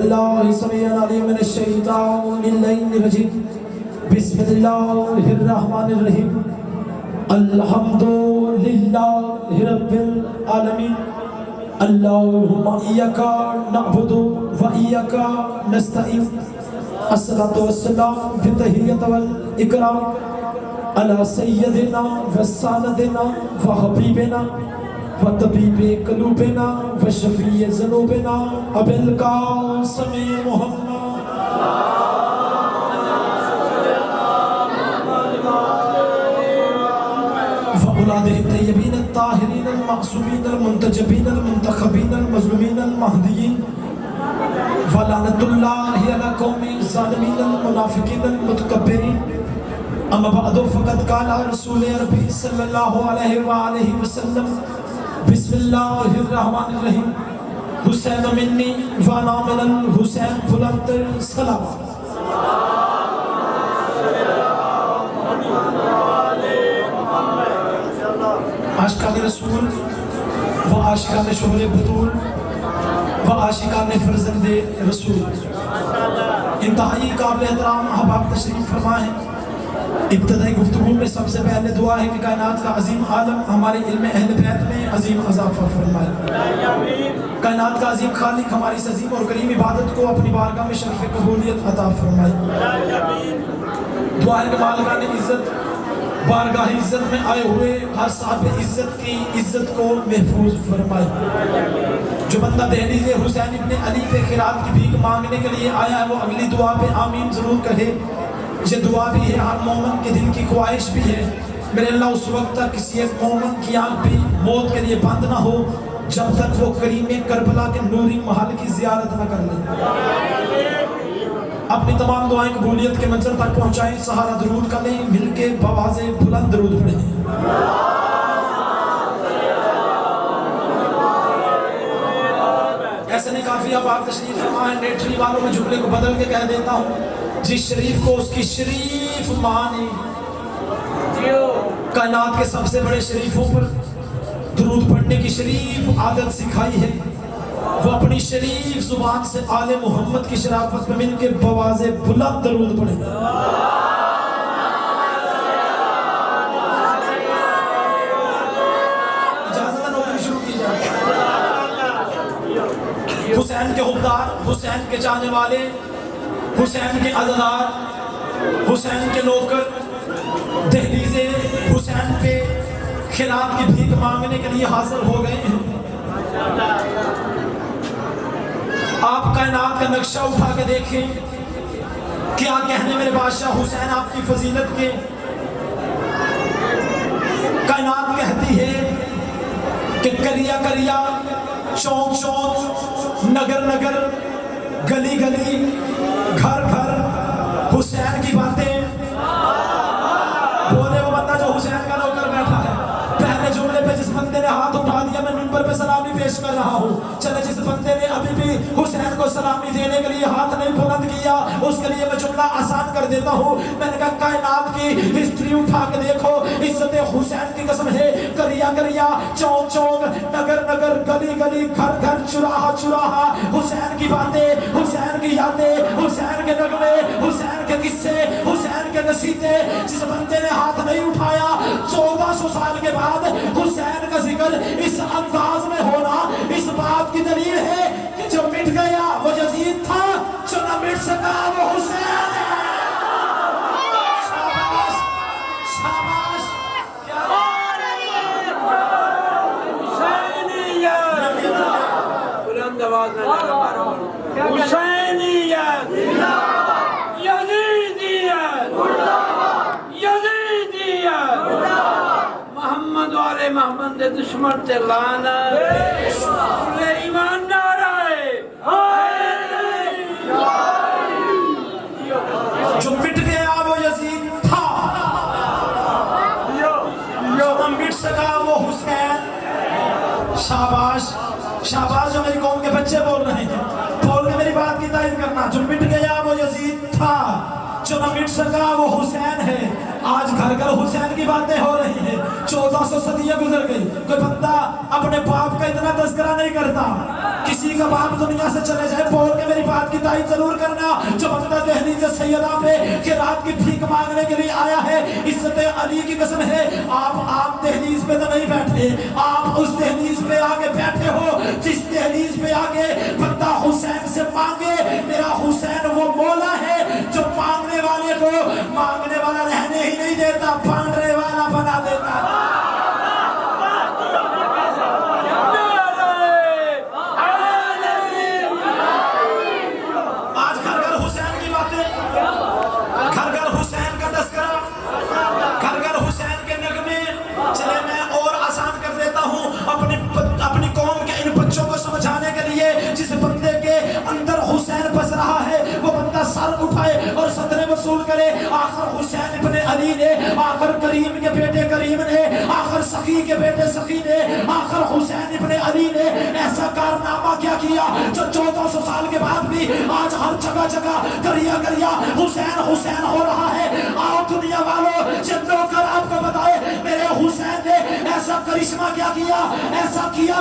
باللہ السمیع العلیم من الشیطان الرجیم بسم اللہ الرحمن الرحیم الحمد للہ رب العالمین اللہم ایاک نعبد و ایاک نستعین الصلاۃ والسلام فی التحیۃ والاکرام علی سیدنا و سندنا و حبیبنا و طبیب قلوبنا و شفیع ذنوبنا ابی القاسم محمد و اولاده الطیبین الطاہرین المعصومین المنتجبین المنتخبین المظلومین المہدیین ولعنت اللہ علی قوم الظالمین المنافقین المتکبرین اما بعد فقد قال رسول ربی صلی اللہ علیہ وآلہ وسلم بسم اللہ الرحمن الرحیم حسین منی وانا من الحسین بلند سلام عاشقان رسول و عاشقان شہر بطول و عاشقان فرزند رسول انتہائی قابل احترام احباب تشریف فرمائیں۔ ابتدائی گفتگو میں سب سے پہلے دعا ہے کہ کائنات کا عظیم عالم ہمارے علم اہل بیت میں عظیم اضافہ فرمائے۔ کائنات کا عظیم خالق ہماری اس عظیم اور کریم عبادت کو اپنی بارگاہ میں شرف قبولیت عطا فرمائے۔ دعا ہے کہ مالکان عزت بارگاہ عزت میں آئے ہوئے ہر صاحب عزت کی عزت کو محفوظ فرمائے۔ جو بندہ دہلیز حسین ابن علی پہ خیرات کی بھیک مانگنے کے لیے آیا ہے وہ اگلی دعا پہ آمین ضرور کہے۔ یہ دعا بھی ہے، ہر مومن کے دل کی خواہش بھی ہے۔ میرے اللہ اس وقت تک کسی ایک مومن کی آنکھ بھی موت کے لیے بند نہ ہو جب تک وہ کریم کربلا کے نوری محل کی زیارت نہ کر لے۔ اپنی تمام دعائیں قبولیت کے منظر تک پہنچائیں۔ سہارا درود کا لیں، مل کے بآواز بلند درود پڑھیں۔ ایسے نہیں کافی، اب آپ تشریف فرمائیں۔ نیٹری والوں میں جملے کو بدل کے کہہ دیتا ہوں، جس شریف کو اس کی شریف ماں نے کائنات کے سب سے بڑے شریفوں پر درود پڑھنے کی شریف عادت سکھائی ہے، وہ اپنی شریف زبان سے آل محمد کی شرافت میں مل کے بآواز بلند درود پڑھے۔ اجازت ہے نوکری شروع کی جائے۔ حسین کے حبدار، حسین کے چاہنے والے، حسین کے عزادار، حسین کے نوکر دہلیز حسین پہ خیرات کی بھیک مانگنے کے لیے حاضر ہو گئے ہیں۔ آپ کائنات کا نقشہ اٹھا کے دیکھیں، کیا کہنے میرے بادشاہ حسین آپ کی فضیلت کے۔ کائنات کہتی ہے کہ کریا کریا، چونک چونک، نگر نگر، گلی گلی، گھر گھر حسین کی باتیں۔ بولے وہ بندہ جو حسین کا نوکر بیٹھا ہے۔ پہلے جملے پہ جس بندے نے ہاتھ اٹھا دیا میں منبر پہ سلامی پیش کر رہا ہوں، چلے جس بندے نے ابھی بھی حسین کو سلامی دینے کے لیے ہاتھ نہیں بلند کیا اس کے لیے میں جملہ آسان کر دیتا ہوں۔ میں نے کہا کائنات کی ہسٹری اٹھا کے دیکھو، عزت حسین کی قسم ہے، کریا کریا، چونک چونک، نگر نگر، گلی گلی، گھر گھر، چراہا چراہا، حسین کی باتیں، حسین کی یادیں، حسین کے نغمے، حسین کے قصے، حسین کے نصیحتیں۔ جس بندے نے ہاتھ نہیں اٹھایا 1400 سال کے بعد حسین کا ذکر اس انداز میں ہونا اس بات کی دلیل ہے کہ جو مٹ گیا وہ یزید تھا، جو نہ مٹ سکا وہ حسین ہے۔ شاباش شاباش، حسینیت، بلند آواز میں حسینیت، یزیدیت، یزیدیت، محمد و آل محمد دے دشمن تے لعنت، سلیمان نعرہ جو مٹ گیا وہ یزید تھا، جو نہ مٹ سکا وہ حسین۔ شاباش شاباش، جو میری قوم کے بچے بول رہے ہیں، بول کے میری بات کی تائید کرنا۔ جو مٹ گیا وہ یزید تھا، جو نہ مٹ سکا وہ حسین ہے۔ آج گھر گھر حسین کی باتیں ہو رہی ہیں. 1400 صدیاں گزر گئی, کوئی بندہ اپنے باپ کا اتنا تذکرہ نہیں کرتا. کسی کا باپ دنیا سے چلے جائے بول کے میری بات کی تائید ضرور کرنا. جو بندہ دہلیز سیدہ پہ کہ رات کی بھیک مانگنے کے لیے آیا ہے, عزت علی کی قسم ہے آپ دہلیز پہ تو نہیں بیٹھے, آپ اس دہلیز پہ آگے بیٹھے ہو جس دہلیز پہ آگے بندہ حسین سے مانگے. میرا حسین وہ مولا ہے جو مانگنے والے کو مانگنے والا رہنے ہی نہیں دیتا, بانٹنے والا بنا دیتا. آج گھر گھر حسین کی باتیں, گھر گھر حسین کا تذکرہ, گھر گھر حسین کے نغمے. چلے میں اور آسان کر دیتا ہوں اپنی قوم کے ان بچوں کو سمجھانے کے لیے. جس بندے کے اندر حسین بس رہا ہے وہ بندہ سر اٹھائے اور صدرے وصول کرے. آخر حسین ابن علی نے, آخر کریم کے بیٹے کریم نے, آخر سخی کے بیٹے سخی نے, آخر حسین ابن علی نے ایسا کارنامہ کیا کیا جو 1400 سال کے بعد بھی آج ہر جگہ جگہ کریا حسین حسین ہو رہا ہے. آؤ دنیا والوں, یہ نوکر آپ کو بتائے میرے حسین نے ایسا کرشمہ کیا کیا, ایسا کیا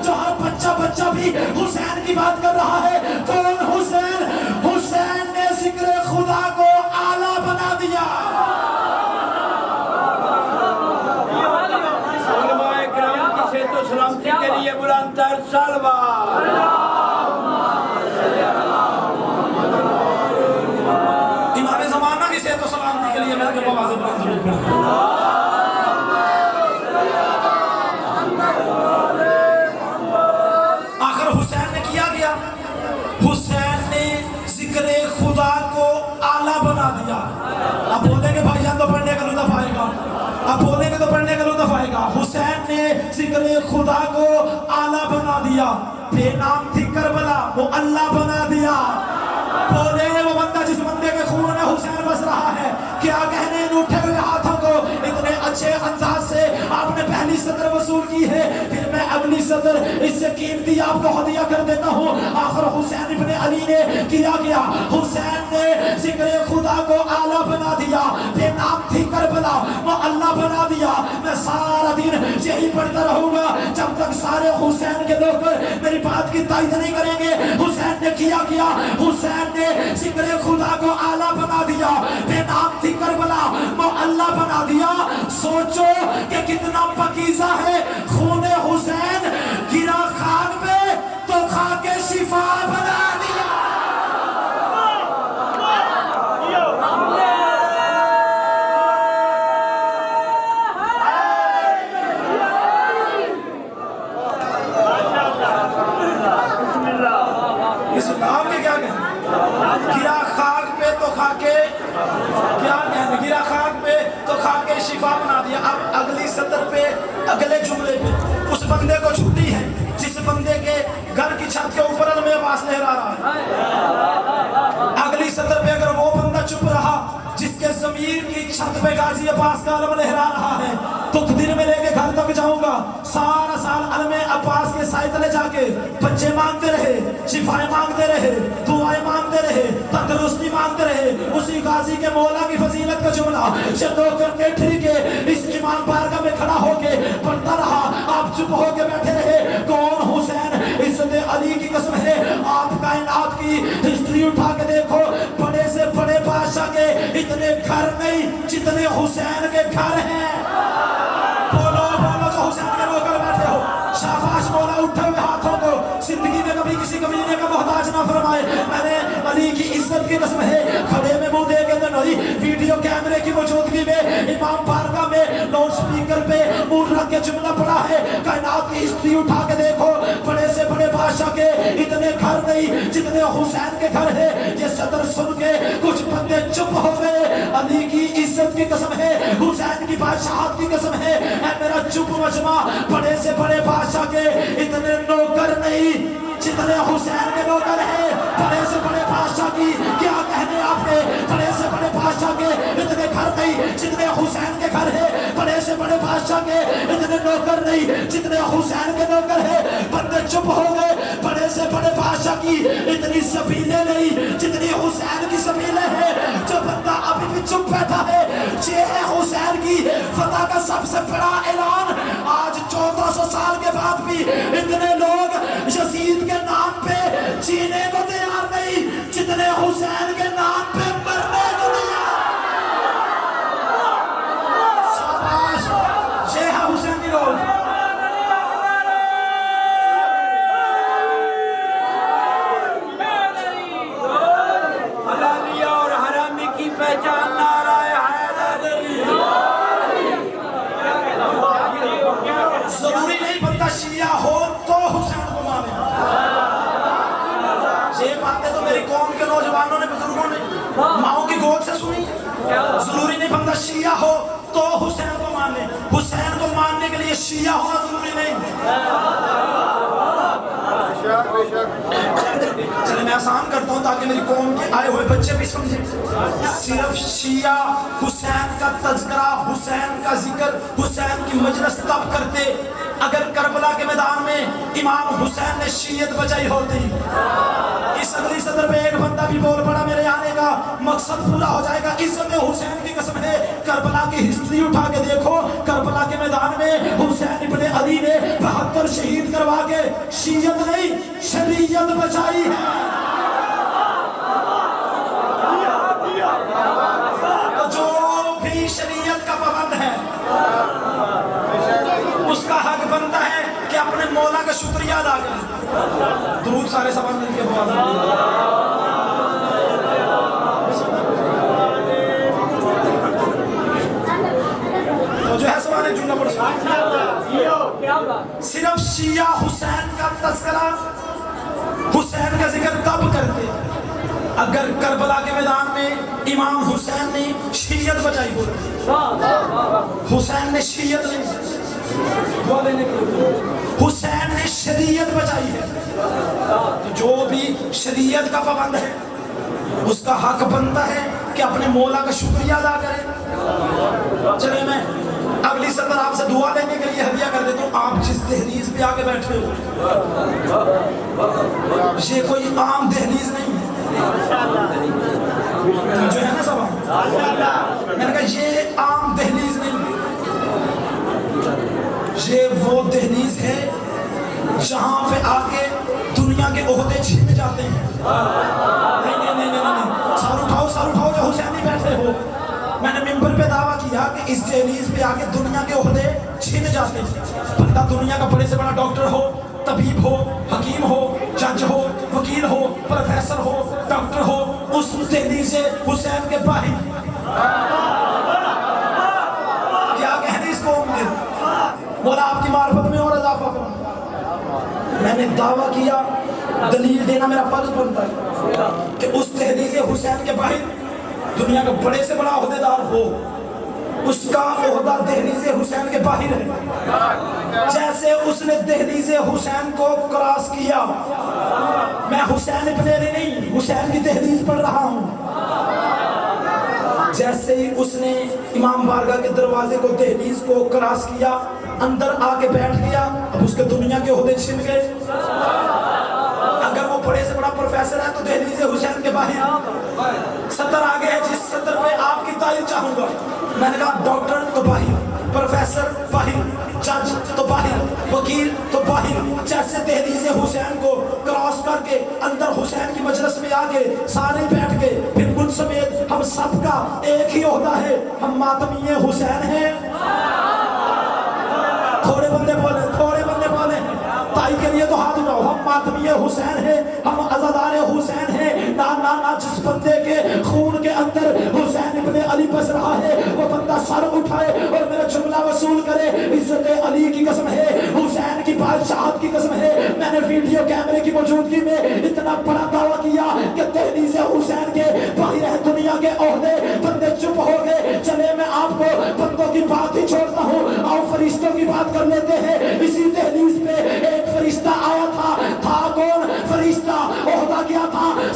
جو ہر بچہ بھی حسین کی بات کر رہا ہے. کون حسین؟ حسین نے ذکر خدا کو اعلیٰ بنا دیا. علماء کرام کی صحت و سلامتی کے لیے بلند تر سلوات. امام زمانہ کی صحت و سلامتی کے لیے میرے کو آواز بلند ضرور کریں. آخر حسین نے کیا گیا, حسین نے ذکر خدا کو اعلیٰ بنا دیا. اب بولیں گے بھائی جان تو پڑھنے کا لطف آئے گا, اب بولیں گے تو پڑھنے کا لطف آئے گا. حسین نے ذکر خدا کو اعلیٰ بنا دیا. بے نام تھی کربلا وہ اللہ بنا دیا. بولے وہ بندہ جس بندے کے خون میں حسین بس رہا ہے, کیا کہنے ان اٹھے ہوئے ہاتھوں کو اتنے اچھے انداز سے آپ نے پہلی صدر وصول کی ہے. پھر میں اگلی صدر اس سے قیمتی آپ کو ہدیہ کر دیتا ہوں. آخر حسین ابن علی نے کیا گیا, حسین نے ذکر خدا کو اعلیٰ بنا دیا. بے نام تھی کربلا وہ اللہ بنا دیا. میں سارا دن یہی پڑھتا رہوں گا جب تک سارے حسین کے لوگ میری بات کی تائید نہیں کریں گے. حسین نے کیا حسین نے ذکر خدا کو اعلیٰ بنا دیا. بے نام تھی کربلا وہ اللہ بنا دیا. سوچو کہ کتنا پاکیزہ ہے خون حسین, گرا خاک پہ تو خاک شفا بنا دیا. اس نام کے کیا کہیں, گرا خاک پہ تو خاکے کیا کہیں, گرا خاک پہ تو خاکے شفا بنا دیا. اب اگلی سطر پہ اگلے جملے پہ اس بندے کو چھٹی ہے جس بندے کے گھر کی چھت کے اوپر علم عباس لہرا رہا ہے. اگلی سطر پہ اگر وہ بندہ چپ رہا جس کے ضمیر کی چھت پہ غازی عباس کا علم لہرا رہا ہے, تو دن میں لے کے گھر تک جاؤں گا. سارا سال علم عباس کے سائے تلے جا کے بچے مانگتے رہے, شفائیں مانگتے رہے, دعائیں مانگتے رہے, تندرستی مانگتے رہے. اسی غازی کے مولا کی فضیلت کا جملہ یہ نوکر نیٹری کے اس امام بارگاہ میں کھڑا ہو کے پڑھتا رہا. آپ چپ ہو کے بیٹھے رہے. کون حسین؟ عزت علی کی قسم ہے آپ کائنات کی ہسٹری اٹھا کے دیکھو, بڑے سے بڑے بادشاہ کے اتنے گھر نہیں جتنے حسین کے گھر ہیں. بولو جو حسین کے نوکر بیٹھے ہو, شاباش مولا اٹھے ہوئے ہاتھوں کو زندگی میں کبھی کسی کمینے کا محتاج نہ فرمائے. میں نے علی کی عزت کی قسم ہے کھڑے میں منہ دے کے نہیں, ویڈیو کیمرے کی موجودگی میں امام بارگاہ میں لاؤڈ سپیکر پہ منہ رکھ کے جملہ پڑا ہے. کائنات کی ہسٹری اٹھا کے دیکھو, بڑے سے بڑے بادشاہ کے اتنے گھر نہیں جتنے حسین کے گھر ہے. یہ صدر سن کے کچھ بندے چپ ہو گئے. علی کی عزت کی قسم ہے, حسین کی بادشاہت کی قسم ہے, اے میرا چپ مجمع, بڑے سے بڑے بادشاہ کے اتنے نوکر نہیں جتنے حسین کے نوکر ہیں. بڑے سے بڑے بادشاہ کی کیا کہنے آپ نے, بڑے سے بڑے بادشاہ کے اتنے گھر نہیں جتنے حسین کے گھر ہیں. بڑے سے بڑے بادشاہ کے اتنے نوکر نہیں جتنے حسین کے نوکر ہیں. بندے چپ ہو گئے. بڑے سے بڑے بادشاہ کی اتنی سبیلیں نہیں جتنی حسین کی سبیلیں ہیں. جو بندہ ابھی بھی چپ بیٹھا ہے یہ ہے حسین کی فتح کا سب سے بڑا اعلان. آج 1400 سال کے بعد بھی اتنے لوگ یزید کے نام پہ جینے کو تیار نہیں جتنے حسین کے نام پہ مرنے کو تیار. شاباش. یہ ہے حسین کی لوگ. حلالی اور حرامی کی پہچان نعرہ حیدری. ضروری نہیں بندہ شیعہ ہو تو حسین کو مانے. یہ باتیں تو میری قوم کے نوجوانوں نے بزرگوں نے ماؤں کی گود سے سنی. ضروری نہیں بندہ شیعہ ہو تو حسین کو مانے. حسین کو ماننے کے لیے شیعہ ہونا ضروری نہیں. چلے میں آسان کرتا ہوں تاکہ میری قوم کے آئے ہوئے بچے بھی سمجھیں. صرف شیعہ حسین کا تذکرہ حسین کا ذکر حسین کی مجلس تب کرتے اگر کربلا کے میدان میں امام حسین نے شیعت بچائی ہوتی. اس اگلی صدر میں ایک بندہ بھی بول پڑا میرے آنے کا مقصد پورا ہو جائے گا. عزت حسین کی قسم ہے. کربلا کی ہسٹری اٹھا کے دیکھو. کربلا کے میدان میں حسین ابن علی نے 72 شہید کروا کے شیعت نہیں شریعت بچائی ہے. تو جو بھی شریعت کا پابند ہے اس کا حق بنتا ہے کہ اپنے مولا کا شکریہ ادا کریں. درود سارے سوال مل کے بہت تو جو ہے سوال ہے جملہ پڑھ صرف شیعہ حسین کا تذکرہ حسین کا ذکر تب کرتے اگر کربلا کے میدان میں امام حسین نے شیعت بچائی ہوتی. حسین نے شیعت نہیں حسین نے شریعت بچائی ہے. تو جو بھی شریعت کا پابند ہے اس کا حق بنتا ہے کہ اپنے مولا کا شکریہ ادا کرے. چلے میں اگلی صدر آپ سے دعا لینے کے لیے ہدیہ کر دیتا ہوں. آپ جس دہلیز پہ آ کے بیٹھے ہو یہ کوئی عام دہلیز نہیں ہے. جو ہے نا سوال میں نے کہا یہ عام دہلیز نہیں ہے. یہ وہ دہلیز ہے جہاں پہ آ کے دنیا کے عہدے چھن جاتے ہیں. نہیں سر اٹھاؤ جو حسینی بیٹھے ہو. میں نے ممبر پہ دعویٰ کیا کہ اس دہلیز پہ آ کے دنیا کے عہدے چھن جاتے ہیں. بندہ دنیا کا بڑے سے بڑا ڈاکٹر ہو طبیب ہو حکیم ہو جج ہو وکیل ہو پروفیسر ہو ڈاکٹر ہو اس دہلیز سے حسین کے باہر کیا کہنے اس قوم کے مولا آپ کی معرفت میں اور اضافہ کروں. میں نے دعویٰ کیا دلیل دینا میرا فرض بنتا ہے کہ اس دہلیز حسین کے باہر دنیا کا بڑے سے بڑا عہدیدار ہو اس کا عہدہ دہلیز حسین کے باہر ہے. جیسے اس نے دہلیز حسین کو کراس کیا. میں حسین ابن علی نہیں حسین کی دہلیز پڑھ رہا ہوں. جیسے ہی اس نے امام بارگاہ کے دروازے کو دہلیز کو کراس کیا اندر آ کے بیٹھ گیا. اب اس کے دنیا کے عہدے چھن گئے. اگر وہ بڑے سے بڑا پروفیسر ہے تو دہلیز حسین کے باہر سطر آگے ہے جس سطر پہ آپ کی تائید چاہوں گا. میں نے کہا ڈاکٹر تو باہر پروفیسر باہر جج تو باہر وکیل تو باہر. جیسے دہلیز حسین کو کراس کر کے اندر حسین کی مجلس میں آگے سارے بیٹھ گئے. پھر مجھ سمیت ہم سب کا ایک ہی عہدہ ہے ہم ماتمی حسین ہیں. تھوڑے بندے بولے تائی کے لیے تو ہاتھ اٹھاؤ. ہم ماتمی حسین ہیں ہم عزادار حسین ہیں. نا جس بندے کے خون کے اندر حسین ابن علی بس رہا ہے وہ بندہ سر اٹھائے اور میرا جملہ وصول کرے. عزت علی کی قسم ہے حسین کی بادشاہت کی قسم ہے. میں نے ویڈیو کیمرے کی موجودگی میں اتنا بڑا دعویٰ کیا کہ دہلیز حسین کے باہر ہے دنیا کے عہدے. بندے چپ ہو گئے. چلے میں آپ کو بندوں کی بات ہی چھوڑتا ہوں. آؤ فرشتوں کی بات کر لیتے ہیں. اسی دہلیز پہ ایک فرشتہ آیا تھا کون فرشتہ عہدہ کیا تھا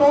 9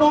9